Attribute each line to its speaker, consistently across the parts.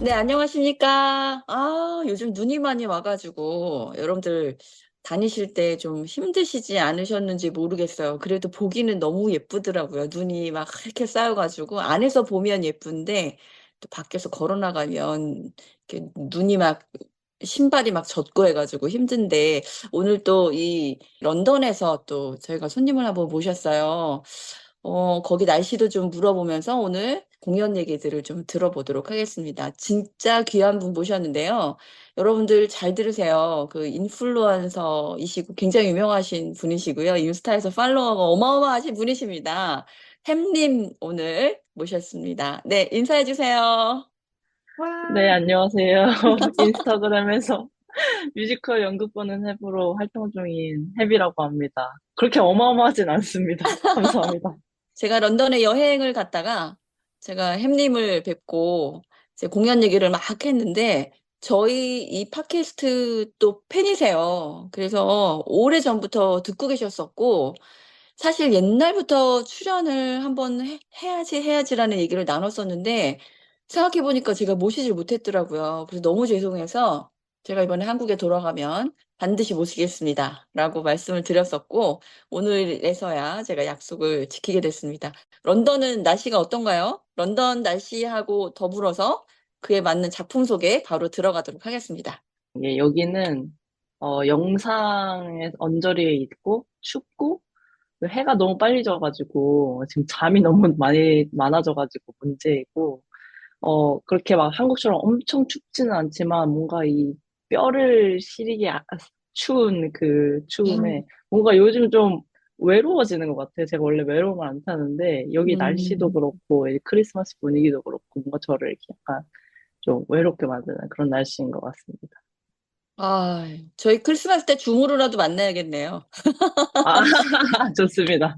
Speaker 1: 네, 안녕하십니까? 요즘 눈이 많이 와가지고 여러분들 다니실 때 좀 힘드시지 않으셨는지 모르겠어요. 그래도 보기는 너무 예쁘더라고요. 눈이 막 이렇게 쌓여가지고 안에서 보면 예쁜데 또 밖에서 걸어 나가면 이렇게 눈이 막 신발이 막 젖고 해가지고 힘든데 오늘 또 이 런던에서 또 저희가 손님을 한번 모셨어요. 거기 날씨도 좀 물어보면서 오늘 공연 얘기들을 좀 들어보도록 하겠습니다. 진짜 귀한 분 모셨는데요. 여러분들 잘 들으세요. 그 인플루언서이시고 굉장히 유명하신 분이시고요. 인스타에서 팔로워가 어마어마하신 분이십니다. 햄님 오늘 모셨습니다. 네, 인사해 주세요.
Speaker 2: 네, 안녕하세요. 인스타그램에서 뮤지컬 연극 보는 앱으로 활동 중인 앱이라고 합니다. 그렇게 어마어마하진 않습니다. 감사합니다.
Speaker 1: 제가 런던에 여행을 갔다가 제가 햄님을 뵙고 이제 공연 얘기를 막 했는데 저희 이 팟캐스트 또 팬이세요. 그래서 오래전부터 듣고 계셨었고 사실 옛날부터 출연을 한번 해야지라는 얘기를 나눴었는데 생각해보니까 제가 모시질 못했더라고요. 그래서 너무 죄송해서 제가 이번에 한국에 돌아가면 반드시 모시겠습니다. 라고 말씀을 드렸었고 오늘에서야 제가 약속을 지키게 됐습니다. 런던은 날씨가 어떤가요? 런던 날씨하고 더불어서 그에 맞는 작품 소개 바로 들어가도록 하겠습니다.
Speaker 2: 예, 여기는 영상에 언저리에 있고 춥고 그 해가 너무 빨리 져가지고 지금 잠이 너무 많이 많아져가지고 문제이고 그렇게 막 한국처럼 엄청 춥지는 않지만 뭔가 이 뼈를 시리게 추운 그 추움에 뭔가 요즘 좀 외로워지는 것 같아요. 제가 원래 외로움을 안 타는데 여기 날씨도
Speaker 1: 음.
Speaker 2: 그렇고 이 크리스마스 분위기도 그렇고 뭔가 저를 이렇게 약간 좀 외롭게 만드는 그런 날씨인 것 같습니다.
Speaker 1: 아, 저희 크리스마스 때 줌으로라도 만나야겠네요.
Speaker 2: 아, 좋습니다.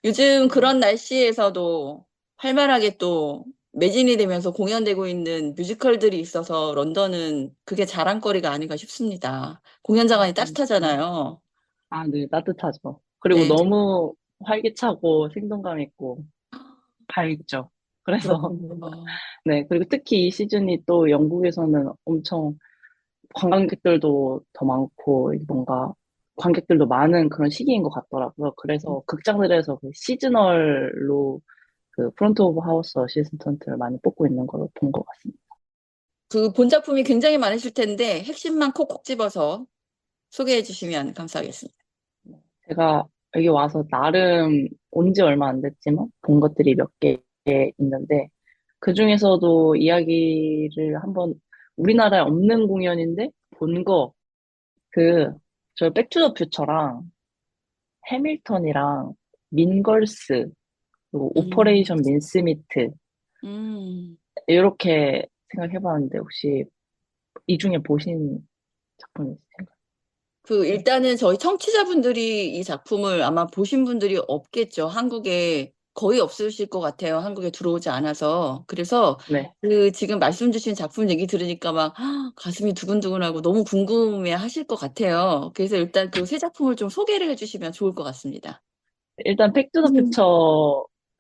Speaker 1: 요즘 그런 날씨에서도 활발하게 또 매진이 되면서 공연되고 있는 뮤지컬들이 있어서 런던은 그게 자랑거리가 아닌가 싶습니다. 공연장이 따뜻하잖아요.
Speaker 2: 아, 네, 따뜻하죠. 그리고
Speaker 1: 네,
Speaker 2: 너무 활기차고 생동감 있고 밝죠. 그래서
Speaker 1: 그렇군요.
Speaker 2: 네, 그리고 특히 이 시즌이 또 영국에서는 엄청 관광객들도 더 많고, 뭔가 관객들도 많은 그런 시기인 것 같더라고요. 그래서 극장들에서 그 시즈널로 그 프론트 오브 하우스 어시스턴트를 많이 뽑고 있는 걸로 본 것 같습니다.
Speaker 1: 그 본 작품이 굉장히 많으실 텐데 핵심만 콕콕 집어서 소개해 주시면 감사하겠습니다.
Speaker 2: 제가 여기 와서 나름 온지 얼마 안 됐지만 본 것들이 몇 개 있는데, 그 중에서도 이야기를 한번 우리나라에 없는 공연인데 본 거, 그, 저 백투더 퓨처랑 해밀턴이랑 민걸스, 그리고
Speaker 1: 음,
Speaker 2: 오퍼레이션 민스미트,
Speaker 1: 음.
Speaker 2: 이렇게 생각해봤는데, 혹시 이 중에 보신 작품 있으신가요?
Speaker 1: 그 일단은 저희 청취자분들이 이 작품을 아마 보신 분들이 없겠죠. 한국에 거의 없으실 것 같아요. 한국에 들어오지 않아서. 그래서
Speaker 2: 네.
Speaker 1: 그 지금 말씀 주신 작품 얘기 들으니까 막 가슴이 두근두근하고 너무 궁금해 하실 것 같아요. 그래서 일단 그 세 작품을 좀 소개를 해주시면 좋을 것 같습니다.
Speaker 2: 일단 백투더
Speaker 1: 음.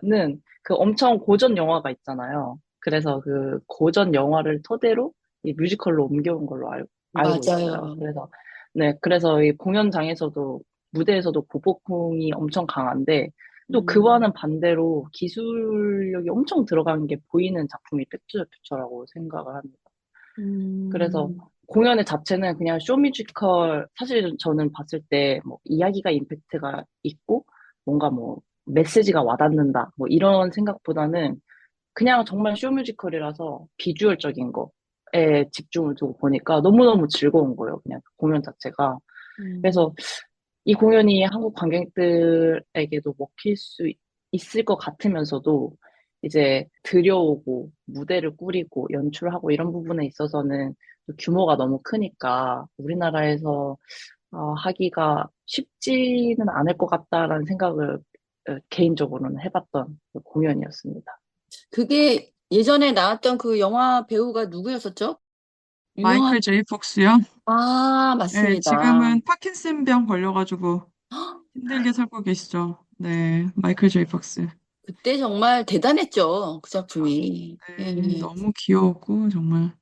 Speaker 2: 퓨처는 그 엄청 고전 영화가 있잖아요. 그래서 그 고전 영화를 토대로 이 뮤지컬로 옮겨온 걸로 알고 있어요.
Speaker 1: 맞아요.
Speaker 2: 그래서, 네, 그래서 이 공연장에서도, 무대에서도 보폭풍이 엄청 강한데, 또
Speaker 1: 음,
Speaker 2: 그와는 반대로 기술력이 엄청 들어간 게 보이는 작품이 백투더 퓨처라고 생각을 합니다. 그래서
Speaker 1: 음,
Speaker 2: 공연의 자체는 그냥 쇼뮤지컬, 사실 저는 봤을 때 뭐 이야기가 임팩트가 있고 뭔가 뭐 메시지가 와닿는다 뭐 이런 생각보다는 그냥 정말 쇼뮤지컬이라서 비주얼적인 거에 집중을 두고 보니까 너무너무 즐거운 거예요. 그냥 그 공연 자체가. 그래서
Speaker 1: 음.
Speaker 2: 이 공연이 한국 관객들에게도 먹힐 수 있을 것 같으면서도 이제 들여오고 무대를 꾸리고 연출하고 이런 부분에 있어서는 또 규모가 너무 크니까 우리나라에서 하기가 쉽지는 않을 것 같다라는 생각을 개인적으로는 해봤던 그 공연이었습니다.
Speaker 1: 그게 예전에 나왔던 그 영화 배우가 누구였었죠? 유명한,
Speaker 3: 마이클 제이 폭스요? 네,
Speaker 1: 맞습니다.
Speaker 3: 지금은 파킨슨병 걸려가지고 힘들게 살고 계시죠. 네, 마이클 제이 폭스.
Speaker 1: 그때 정말 대단했죠. 그 작품이. 예.
Speaker 3: 네, 너무 귀여웠고, 정말.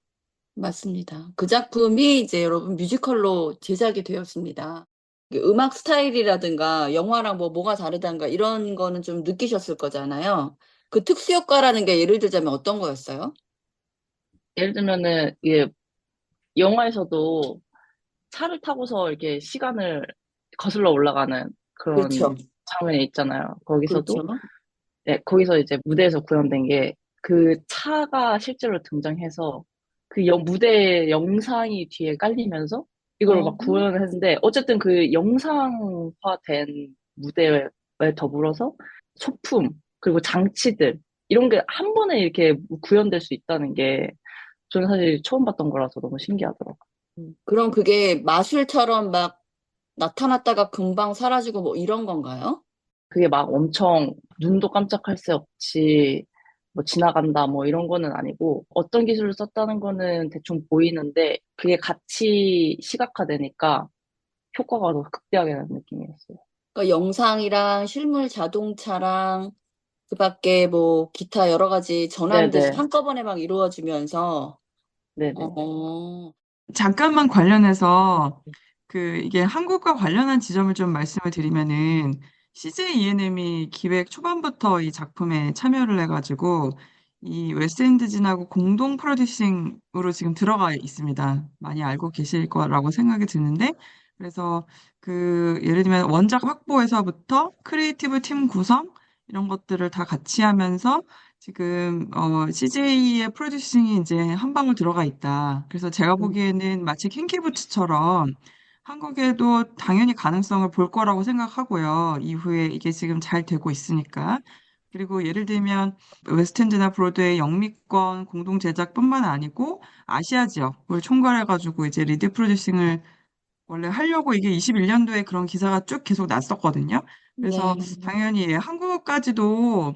Speaker 1: 맞습니다. 그 작품이 이제 여러분 뮤지컬로 제작이 되었습니다. 이게 음악 스타일이라든가 영화랑 뭐가 다르단가 이런 거는 좀 느끼셨을 거잖아요. 그 특수 효과라는 게 예를 들자면 어떤 거였어요?
Speaker 2: 예를 들면은, 이게 영화에서도 차를 타고서 이렇게 시간을 거슬러 올라가는 그런
Speaker 1: 그렇죠.
Speaker 2: 장면이 있잖아요. 거기서도,
Speaker 1: 그렇죠.
Speaker 2: 네, 거기서 이제 무대에서 구현된 게 그 차가 실제로 등장해서 그 무대 영상이 뒤에 깔리면서 이걸
Speaker 1: 어,
Speaker 2: 막 구현을 했는데 어쨌든 그 영상화된 무대에 더불어서 소품, 그리고 장치들, 이런 게 한 번에 이렇게 구현될 수 있다는 게 저는 사실 처음 봤던 거라서 너무 신기하더라고요.
Speaker 1: 그럼 그게 마술처럼 막 나타났다가 금방 사라지고 뭐 이런 건가요?
Speaker 2: 그게 막 엄청 눈도 깜짝할 새 없이 뭐 지나간다 뭐 이런 거는 아니고 어떤 기술을 썼다는 거는 대충 보이는데 그게 같이 시각화되니까 효과가 더 극대하게 나는 느낌이었어요.
Speaker 1: 그러니까 영상이랑 실물 자동차랑 그 밖에 뭐 기타 여러 가지 전환들이
Speaker 2: 네네.
Speaker 1: 한꺼번에 막 이루어지면서
Speaker 2: 네네.
Speaker 1: 어,
Speaker 3: 잠깐만 관련해서 이게 한국과 관련한 지점을 좀 말씀을 드리면은 CJ E&M이 기획 초반부터 이 작품에 참여를 해가지고 이 웨스트엔드진하고 공동 프로듀싱으로 지금 들어가 있습니다. 많이 알고 계실 거라고 생각이 드는데 그래서 예를 들면 원작 확보에서부터 크리에이티브 팀 구성 이런 것들을 다 같이 하면서 지금 CJ의 프로듀싱이 이제 한 방울 들어가 있다. 그래서 제가 보기에는 마치 킹키부츠처럼 한국에도 당연히 가능성을 볼 거라고 생각하고요. 이후에 이게 지금 잘 되고 있으니까. 그리고 예를 들면 웨스트엔드나 브로드웨이 영미권 공동 제작뿐만 아니고 아시아 지역을 총괄해가지고 이제 리드 프로듀싱을 원래 하려고 이게 21년도에 그런 기사가 쭉 계속 났었거든요. 그래서
Speaker 1: 네.
Speaker 3: 당연히 예, 한국까지도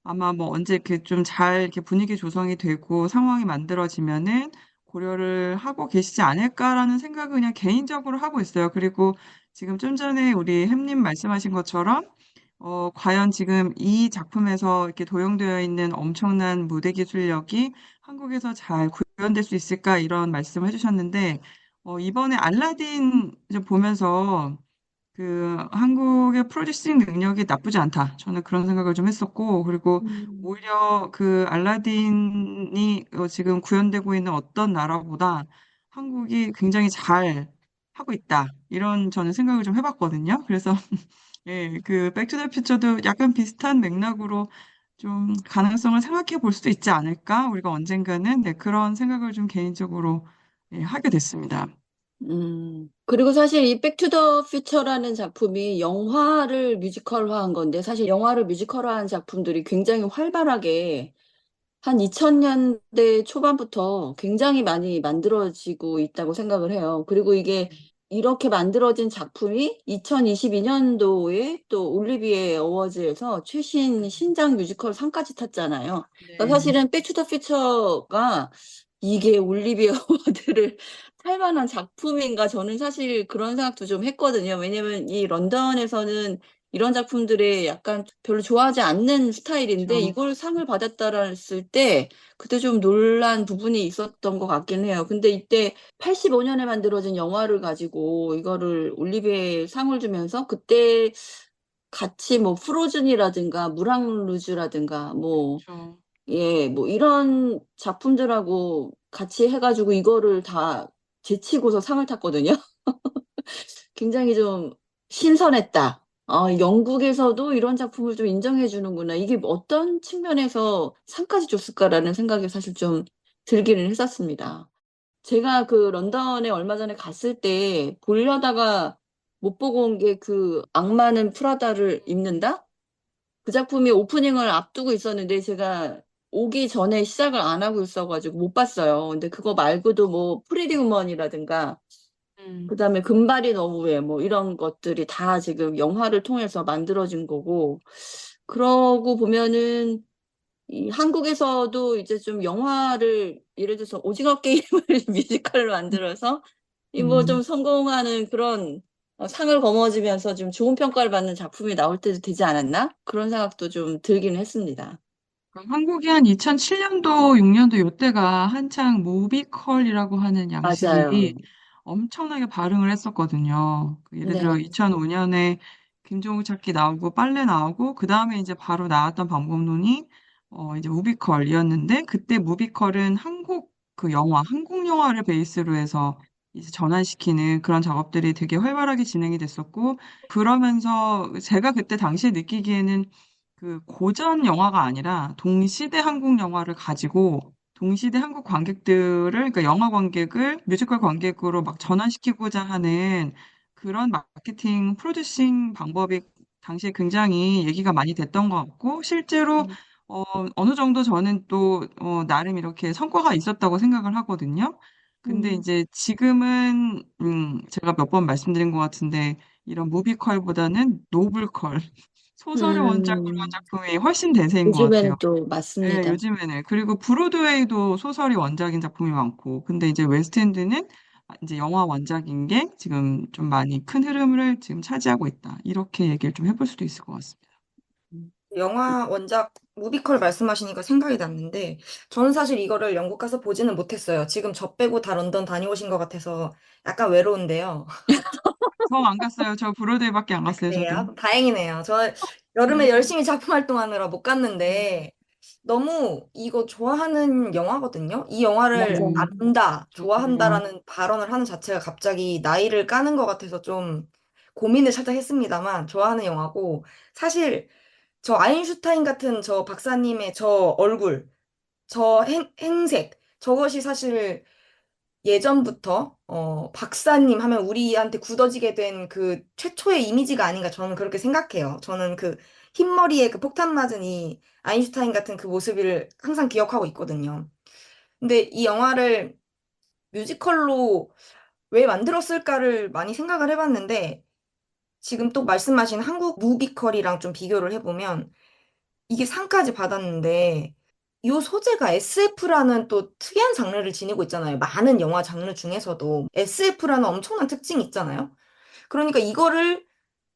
Speaker 3: 아마 뭐 언제 이렇게 좀 잘 이렇게 분위기 조성이 되고 상황이 만들어지면은 고려를 하고 계시지 않을까라는 생각을 그냥 개인적으로 하고 있어요. 그리고 지금 좀 전에 우리 햄님 말씀하신 것처럼 과연 지금 이 작품에서 이렇게 도용되어 있는 엄청난 무대 기술력이 한국에서 잘 구현될 수 있을까 이런 말씀을 해주셨는데 이번에 알라딘 이제 보면서 한국의 프로듀싱 능력이 나쁘지 않다. 저는 그런 생각을 좀 했었고, 그리고
Speaker 1: 음,
Speaker 3: 오히려 알라딘이 지금 구현되고 있는 어떤 나라보다 한국이 굉장히 잘 하고 있다. 이런 저는 생각을 좀 해봤거든요. 그래서 예, 백투더퓨처도 약간 비슷한 맥락으로 좀 가능성을 생각해 볼 수도 있지 않을까? 우리가 언젠가는 네, 그런 생각을 좀 개인적으로 예, 하게 됐습니다.
Speaker 1: 그리고 사실 이 백투더 퓨처라는 작품이 영화를 뮤지컬화한 건데 사실 영화를 뮤지컬화한 작품들이 굉장히 활발하게 한 2000년대 초반부터 굉장히 많이 만들어지고 있다고 생각을 해요. 그리고 이게 이렇게 만들어진 작품이 2022년도에 또 올리비에 어워즈에서 최신 신작 뮤지컬 상까지 탔잖아요. 그러니까
Speaker 3: 네.
Speaker 1: 사실은 백투더 퓨처가 이게 올리비에 어워드를 탈 만한 작품인가 저는 사실 그런 생각도 좀 했거든요. 왜냐면 이 런던에서는 이런 작품들에 약간 별로 좋아하지 않는 스타일인데
Speaker 3: 그렇죠.
Speaker 1: 이걸 상을 받았다랬을 때 그때 좀 놀란 부분이 있었던 것 같긴 해요. 근데 이때 85년에 만들어진 영화를 가지고 이거를 올리비에 상을 주면서 그때 같이 뭐 프로즌이라든가 무랑루즈라든가 뭐
Speaker 3: 그렇죠.
Speaker 1: 예, 뭐 이런 작품들하고 같이 해가지고 이거를 다 제치고서 상을 탔거든요. 굉장히 좀 신선했다. 영국에서도 이런 작품을 좀 인정해 주는구나. 이게 어떤 측면에서 상까지 줬을까라는 생각이 사실 좀 들기는 했었습니다. 제가 그 런던에 얼마 전에 갔을 때 보려다가 못 보고 온 게 그 악마는 프라다를 입는다? 그 작품이 오프닝을 앞두고 있었는데 제가 오기 전에 시작을 안 하고 있어가지고 못 봤어요. 근데 그거 말고도 뭐 프리디 우먼이라든가
Speaker 3: 음.
Speaker 1: 그다음에 금발이 너무해 뭐 이런 것들이 다 지금 영화를 통해서 만들어진 거고 그러고 보면은 이 한국에서도 이제 좀 영화를 예를 들어서 오징어 게임을 뮤지컬로 만들어서 이 뭐 좀
Speaker 3: 음.
Speaker 1: 성공하는 그런 상을 거머쥐면서 좀 좋은 평가를 받는 작품이 나올 때도 되지 않았나? 그런 생각도 좀 들기는 했습니다.
Speaker 3: 한국이 한 2007년도, 6년도 요때가 한창 무비컬이라고 하는 양식이
Speaker 1: 맞아요.
Speaker 3: 엄청나게 발흥을 했었거든요. 예를 들어
Speaker 1: 네.
Speaker 3: 2005년에 김종국 찾기 나오고 빨래 나오고 그 다음에 이제 바로 나왔던 방법론이 이제 무비컬이었는데 그때 무비컬은 한국 영화를 베이스로 해서 이제 전환시키는 그런 작업들이 되게 활발하게 진행이 됐었고 그러면서 제가 그때 당시에 느끼기에는 그 고전 영화가 아니라 동시대 한국 영화를 가지고 동시대 한국 관객들을, 그러니까 영화 관객을 뮤지컬 관객으로 막 전환시키고자 하는 그런 마케팅, 프로듀싱 방법이 당시에 굉장히 얘기가 많이 됐던 것 같고, 실제로
Speaker 1: 음.
Speaker 3: 어느 정도 저는 또 나름 이렇게 성과가 있었다고 생각을 하거든요. 근데
Speaker 1: 음.
Speaker 3: 이제 지금은 제가 몇 번 말씀드린 것 같은데 이런 무비컬보다는 노블컬 소설을 원작으로 한
Speaker 1: 음.
Speaker 3: 작품이 훨씬 대세인 것 같아요.
Speaker 1: 요즘에는 또
Speaker 3: 네,
Speaker 1: 맞습니다.
Speaker 3: 요즘에는. 그리고 브로드웨이도 소설이 원작인 작품이 많고, 근데 이제 웨스트엔드는 이제 영화 원작인 게 지금 좀 많이 큰 흐름을 지금 차지하고 있다. 이렇게 얘기를 좀 해볼 수도 있을 것 같습니다.
Speaker 4: 영화 원작 무비컬 말씀하시니까 생각이 났는데 저는 사실 이거를 영국 가서 보지는 못했어요. 지금 저 빼고 다 런던 다녀오신 것 같아서 약간 외로운데요.
Speaker 3: 저 안 갔어요. 저 브로드웨이밖에 안 갔어요, 저도.
Speaker 4: 그래요? 다행이네요. 저 여름에 열심히 작품 활동하느라 못 갔는데 너무 이거 좋아하는 영화거든요. 이 영화를
Speaker 1: 맞아요.
Speaker 4: 안다,
Speaker 3: 그렇군요.
Speaker 4: 좋아한다라는 발언을 하는 자체가 갑자기 나이를 까는 것 같아서 좀 고민을 살짝 했습니다만 좋아하는 영화고 사실 저 아인슈타인 같은 저 박사님의 저 얼굴, 저 행색, 저것이 사실 예전부터 박사님 하면 우리한테 굳어지게 된 그 최초의 이미지가 아닌가 저는 그렇게 생각해요. 저는 그 흰머리에 그 폭탄 맞은 이 아인슈타인 같은 그 모습을 항상 기억하고 있거든요. 근데 이 영화를 뮤지컬로 왜 만들었을까를 많이 생각을 해봤는데 지금 또 말씀하신 한국 무비컬이랑 좀 비교를 해보면 이게 상까지 받았는데 이 소재가 SF라는 또 특이한 장르를 지니고 있잖아요. 많은 영화 장르 중에서도 SF라는 엄청난 특징이 있잖아요. 그러니까 이거를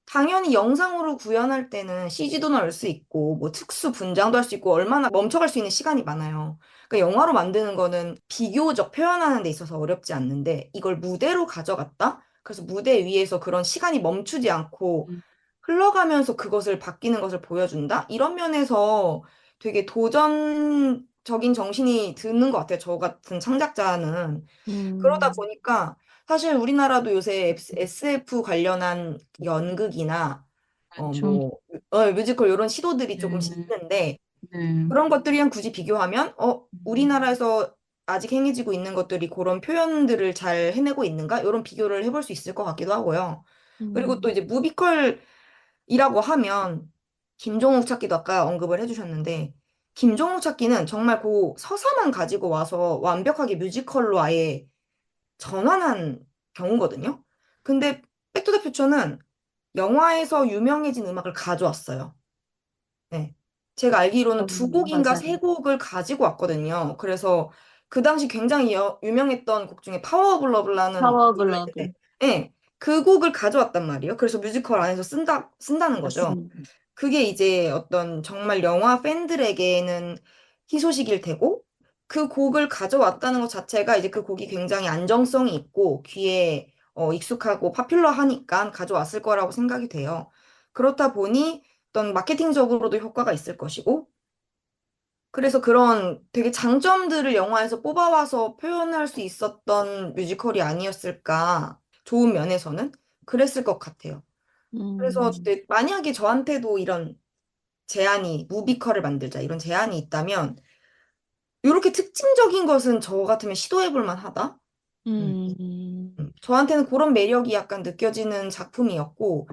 Speaker 4: 당연히 영상으로 구현할 때는 CG도 넣을 수 있고 뭐 특수 분장도 할 수 있고 얼마나 멈춰갈 수 있는 시간이 많아요. 그러니까 영화로 만드는 거는 비교적 표현하는 데 있어서 어렵지 않는데 이걸 무대로 가져갔다? 그래서 무대 위에서 그런 시간이 멈추지 않고
Speaker 3: 음,
Speaker 4: 흘러가면서 그것을 바뀌는 것을 보여준다? 이런 면에서 되게 도전적인 정신이 드는 것 같아요. 저 같은 창작자는. 그러다
Speaker 1: 음.
Speaker 4: 보니까 사실 우리나라도 요새 SF 관련한 연극이나
Speaker 3: 많죠.
Speaker 4: 뮤지컬 이런 시도들이 조금씩
Speaker 3: 네,
Speaker 4: 있는데
Speaker 3: 네.
Speaker 4: 그런 것들이랑 굳이 비교하면 우리나라에서 아직 행해지고 있는 것들이 그런 표현들을 잘 해내고 있는가? 이런 비교를 해볼 수 있을 것 같기도 하고요. 그리고 또
Speaker 1: 음.
Speaker 4: 이제 무비컬이라고 하면 김종욱 찾기도 아까 언급을 해주셨는데 김종욱 찾기는 정말 그 서사만 가지고 와서 완벽하게 뮤지컬로 아예 전환한 경우거든요. 근데 백투더퓨처는 영화에서 유명해진 음악을 가져왔어요. 네. 제가 알기로는 두 곡인가
Speaker 1: 맞아요.
Speaker 4: 세 곡을 가지고 왔거든요. 그래서 그 당시 굉장히 유명했던 곡 중에 파워 오브 러브라는
Speaker 1: 파워 오브
Speaker 4: 곡이
Speaker 1: 러브.
Speaker 4: 있는데, 네. 그 곡을 가져왔단 말이에요. 그래서 뮤지컬 안에서 쓴다는 거죠.
Speaker 1: 맞습니다.
Speaker 4: 그게 이제 어떤 정말 영화 팬들에게는 희소식일 테고, 그 곡을 가져왔다는 것 자체가 이제 그 곡이 굉장히 안정성이 있고, 귀에 익숙하고 파퓰러하니까 가져왔을 거라고 생각이 돼요. 그렇다 보니 어떤 마케팅적으로도 효과가 있을 것이고, 그래서 그런 되게 장점들을 영화에서 뽑아와서 표현할 수 있었던 뮤지컬이 아니었을까, 좋은 면에서는 그랬을 것 같아요. 그래서
Speaker 1: 음.
Speaker 4: 이제 만약에 저한테도 이런 제안이, 무비컬을 만들자, 이런 제안이 있다면, 이렇게 특징적인 것은 저 같으면 시도해볼 만하다? 음.
Speaker 1: 음.
Speaker 4: 저한테는 그런 매력이 약간 느껴지는 작품이었고,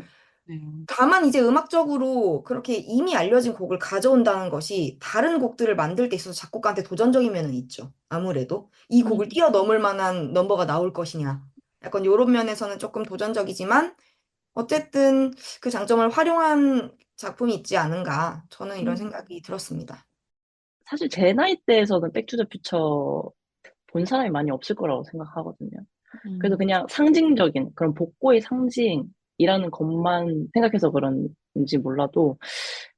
Speaker 3: 네.
Speaker 4: 다만 이제 음악적으로 그렇게 이미 알려진 곡을 가져온다는 것이 다른 곡들을 만들 때 있어서 작곡가한테 도전적인 면은 있죠. 아무래도. 이 곡을
Speaker 1: 음.
Speaker 4: 뛰어넘을 만한 넘버가 나올 것이냐. 약간 이런 면에서는 조금 도전적이지만, 어쨌든 그 장점을 활용한 작품이 있지 않은가. 저는 이런
Speaker 1: 음.
Speaker 4: 생각이 들었습니다.
Speaker 2: 사실 제 나이대에서는 백투더퓨처 본 사람이 많이 없을 거라고 생각하거든요. 그래서
Speaker 1: 음.
Speaker 2: 그냥 상징적인 그런 복고의 상징 이라는 것만 생각해서 그런지 몰라도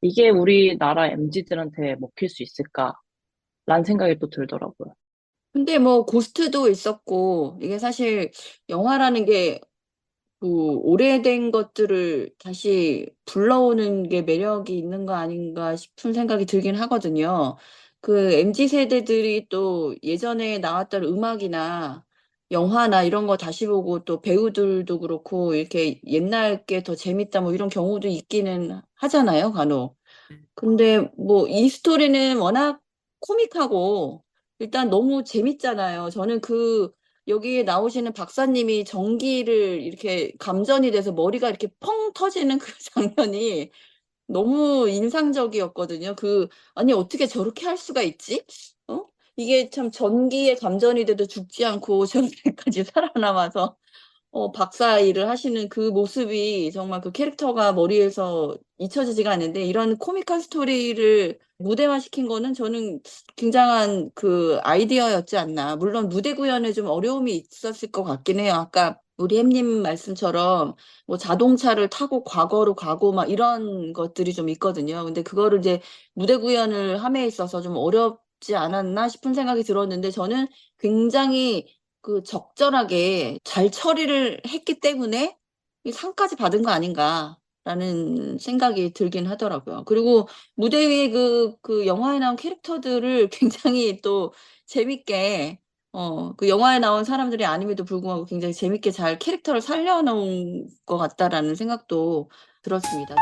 Speaker 2: 이게 우리나라 MZ들한테 먹힐 수 있을까라는 생각이 또 들더라고요.
Speaker 1: 근데 뭐 고스트도 있었고 이게 사실 영화라는 게 그 오래된 것들을 다시 불러오는 게 매력이 있는 거 아닌가 싶은 생각이 들긴 하거든요. 그 MZ 세대들이 또 예전에 나왔던 음악이나 영화나 이런 거 다시 보고 또 배우들도 그렇고 이렇게 옛날 게 더 재밌다 뭐 이런 경우도 있기는 하잖아요, 간혹. 근데 뭐 이 스토리는 워낙 코믹하고 일단 너무 재밌잖아요. 저는 여기에 나오시는 박사님이 전기를 이렇게 감전이 돼서 머리가 이렇게 펑 터지는 그 장면이 너무 인상적이었거든요. 아니, 어떻게 저렇게 할 수가 있지? 어? 이게 참 전기에 감전이 돼도 죽지 않고 저렇게까지 살아남아서 박사 일을 하시는 그 모습이 정말 그 캐릭터가 머리에서 잊혀지지가 않는데 이런 코믹한 스토리를 무대화시킨 거는 저는 굉장한 그 아이디어였지 않나. 물론 무대 구현에 좀 어려움이 있었을 것 같긴 해요. 아까 우리 햄님 말씀처럼 뭐 자동차를 타고 과거로 가고 막 이런 것들이 좀 있거든요. 근데 그거를 이제 무대 구현을 함에 있어서 좀 어렵지 않았나 싶은 생각이 들었는데 저는 굉장히 그 적절하게 잘 처리를 했기 때문에 이 상까지 받은 거 아닌가라는 생각이 들긴 하더라고요. 그리고 무대 위에 그 영화에 나온 캐릭터들을 굉장히 또 재밌게, 그 영화에 나온 사람들이 아님에도 불구하고 굉장히 재밌게 잘 캐릭터를 살려놓은 것 같다라는 생각도 들었습니다.